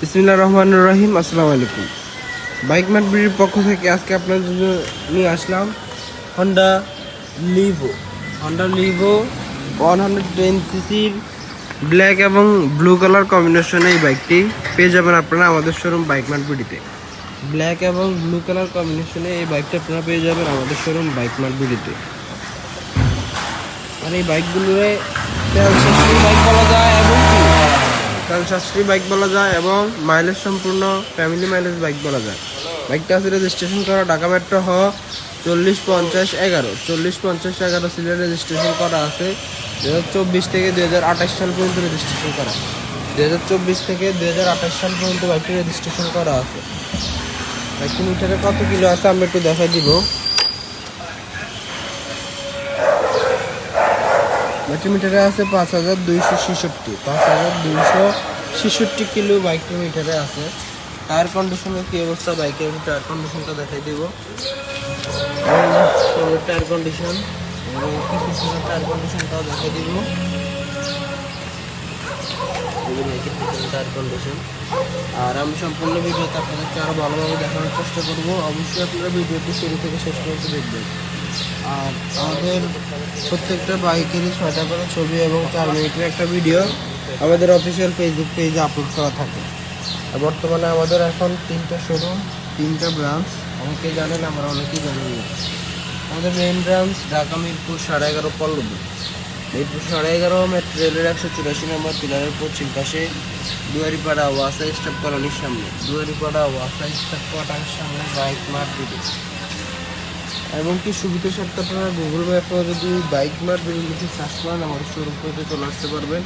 বিসমিল্লাহির রহমানির রহিম। আসসালামু আলাইকুম। বাইক মার্ট বিডির পক্ষ থেকে আজকে আপনার জন্য নিয়ে আসলাম হন্ডা লিভো 110cc ব্ল্যাক এবং ব্লু কালার কম্বিনেশনে এই বাইকটি পেয়ে যাবেন আপনারা আমাদের শোরুম বাইক মার্ট বিডিতে। ব্ল্যাক এবং ব্লু কালার কম্বিনেশনে এই বাইকটা আপনারা পেয়ে যাবেন আমাদের শোরুম বাইক মার্ট বিডিতে। আর এই বাইকগুলোরে তেল সাশ্রয়ী বাইক বলা যায় এবং তেল সাশ্রয়ী বাইক বলা যায় এবং মাইলেজ সম্পূর্ণ ফ্যামিলি মাইলেজ বাইক বলা যায়। বাইকটা আছে রেজিস্ট্রেশন করা ঢাকা মেট্রো হ 405011 সিলের রেজিস্ট্রেশন করা আছে। 2024 থেকে 2028 সাল পর্যন্ত রেজিস্ট্রেশন করা। 2024 থেকে 2028 সাল পর্যন্ত বাইকটি রেজিস্ট্রেশন করা আছে। বাইকটি মিটারে কত কিলো আছে আমরা একটু দেখাই দিব। মিটারে আছে 5266 কিলো বাইকটি মিটারে আছে। টায়ার কন্ডিশনের কি অবস্থা, বাইকের টায়ার কন্ডিশনটা দেখাই দিব। টায়ার কন্ডিশন এবং টায়ার কন্ডিশনটাও দেখাই দিব। টায়ার কন্ডিশন আর আমি সম্পূর্ণ ভিডিওতে আপনাদেরকে আরও ভালোভাবে দেখানোর চেষ্টা করব। অবশ্যই আপনারা ভিডিওটি শুরু থেকে শেষ পর্যন্ত দেখবেন। আর আমাদের প্রত্যেকটা বাইকেরই 6টা করে ছবি এবং 4 মিনিটের একটা ভিডিও আমাদের অফিসিয়াল ফেসবুক পেজে আপলোড করা থাকে। আর বর্তমানে আমাদের এখন 3টা শোরুম, 3টা ব্রাঞ্চ। অনেকেই জানেন, আমরা অনেকেই জানেন না। আমাদের main branch Dhaka Mirpur 11.5 Pallabi. Mirpur 11.5 metro রেলের 184 নম্বর পিলারের পশ্চিম পাশে দুয়ারিপাড়া ওয়াসা স্টাফ কলোনির সামনে, দুয়ারিপাড়া ওয়াসা স্টাফ কলোনির সামনে বাইক মার্ট বিডি। এবং কি সুবিধা সাথে আপনারা গুগল ম্যাপে যদি বাইক মার্ট বিডি লিখে সার্চ করেন আমাদের শোরুম পর্যন্ত চলে আসতে পারবেন,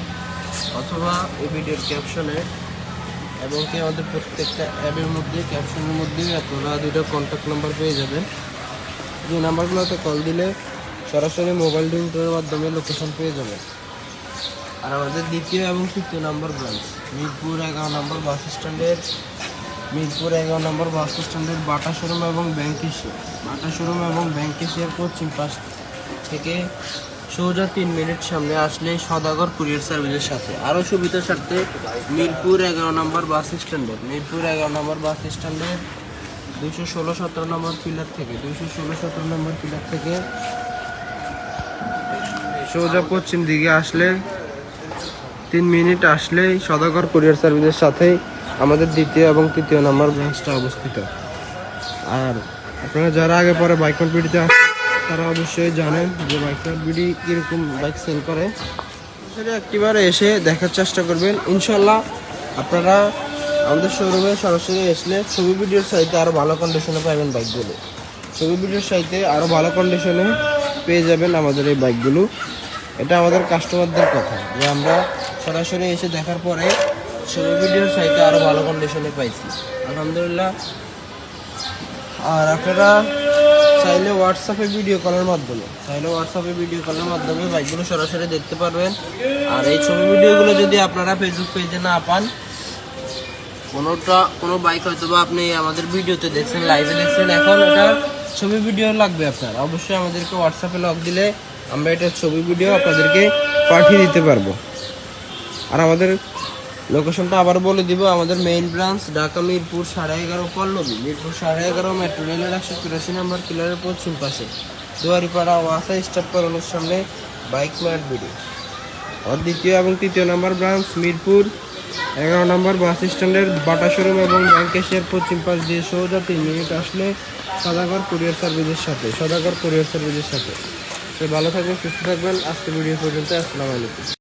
অথবা এই ভিডিওর ক্যাপশনে এবং কি আমাদের প্রত্যেকটা অ্যাডের মধ্যে ক্যাপশনের মধ্যেই আপনারা 2টা কন্ট্যাক্ট নাম্বার পেয়ে যাবেন। যে নাম্বারগুলোতে কল দিলে সরাসরি মোবাইল রিংটোনের মাধ্যমে লোকেশন পেয়ে যাবেন। আর আমাদের দ্বিতীয় এবং তৃতীয় নাম্বার ব্রাঞ্চ মিরপুর 11 নম্বর বাস স্ট্যান্ডের বাটা শোরুম এবং ব্যাংক এশিয়ার পশ্চিম পাশ থেকে সোজা 3 মিনিট সামনে আসলে সদাগর কুরিয়ার সার্ভিসের সাথে। আরও সুবিধার সাথে মিরপুর 11 নম্বর বাস স্ট্যান্ডের 216-17 নম্বর পিলার থেকে সোজা পশ্চিম দিকে আসলে 3 মিনিট আসলেই সদাগর কুরিয়ার সার্ভিসের সাথে আমাদের দ্বিতীয় এবং তৃতীয় নম্বর ব্রাঞ্চটা অবস্থিত। আর আপনারা যারা আগে পরে বাইক মার্ট বিডিতে আসেন তারা অবশ্যই জানেন যে বাইক মার্ট বিডি কীরকম বাইক সেল করে। সেটা একটিবার এসে দেখার চেষ্টা করবেন। ইনশাল্লাহ আপনারা আমাদের শোরুমে সরাসরি আসলে ছবি ভিডিওর সাইতে আরও ভালো কন্ডিশনে পাবেন বাইকগুলো। ছবি ভিডিওর সাইতে আরও ভালো কন্ডিশনে পেয়ে যাবেন আমাদের এই বাইকগুলো। এটা আমাদের কাস্টমারদের কথা যে আমরা সরাসরি এসে দেখার পরে ছবি ভিডিওর সাইতে আরও ভালো কন্ডিশনে পাইছি, আলহামদুলিল্লাহ। আর আপনারা চাইলে হোয়াটসঅ্যাপে ভিডিও কলের মাধ্যমে বাইকগুলো সরাসরি দেখতে পারবেন। আর এই ছবি ভিডিওগুলো যদি আপনারা ফেসবুক পেজে না পান, কোনো বাইক হয়তো বা আপনি আমাদের ভিডিওতে দেখছেন, লাইভে দেখছেন, এখন এটার ছবি ভিডিও লাগবে আপনার, অবশ্যই আমাদেরকে হোয়াটসঅ্যাপে লক দিলে আমরা এটার ছবি ভিডিও আপনাদেরকে পাঠিয়ে দিতে পারবো। আর আমাদের লোকেশনটা আবার বলে দিব। আমাদের main branch Dhaka Mirpur 11.5 Pallabi, Mirpur 11.5 metro রেলের 184 নম্বর পিলারের পশ্চিম পাশে দুয়ারিপাড়া ওয়াসা স্টাফ কলোনির সামনে বাইক মার্ট বিডি। আর দ্বিতীয় এবং তৃতীয় নম্বর ব্রাঞ্চ মিরপুর 11 নম্বর বাস স্ট্যান্ডের বাটা শোরুম এবং ব্যাংক এশিয়ার পশ্চিম পাশ দিয়ে সোজা 3 মিনিট আসলে সদাগর কুরিয়ার সার্ভিসের সাথে। ভালো থাকবেন, সুস্থ থাকবেন। আজকে ভিডিও পর্যন্ত। আসসালামু আলাইকুম।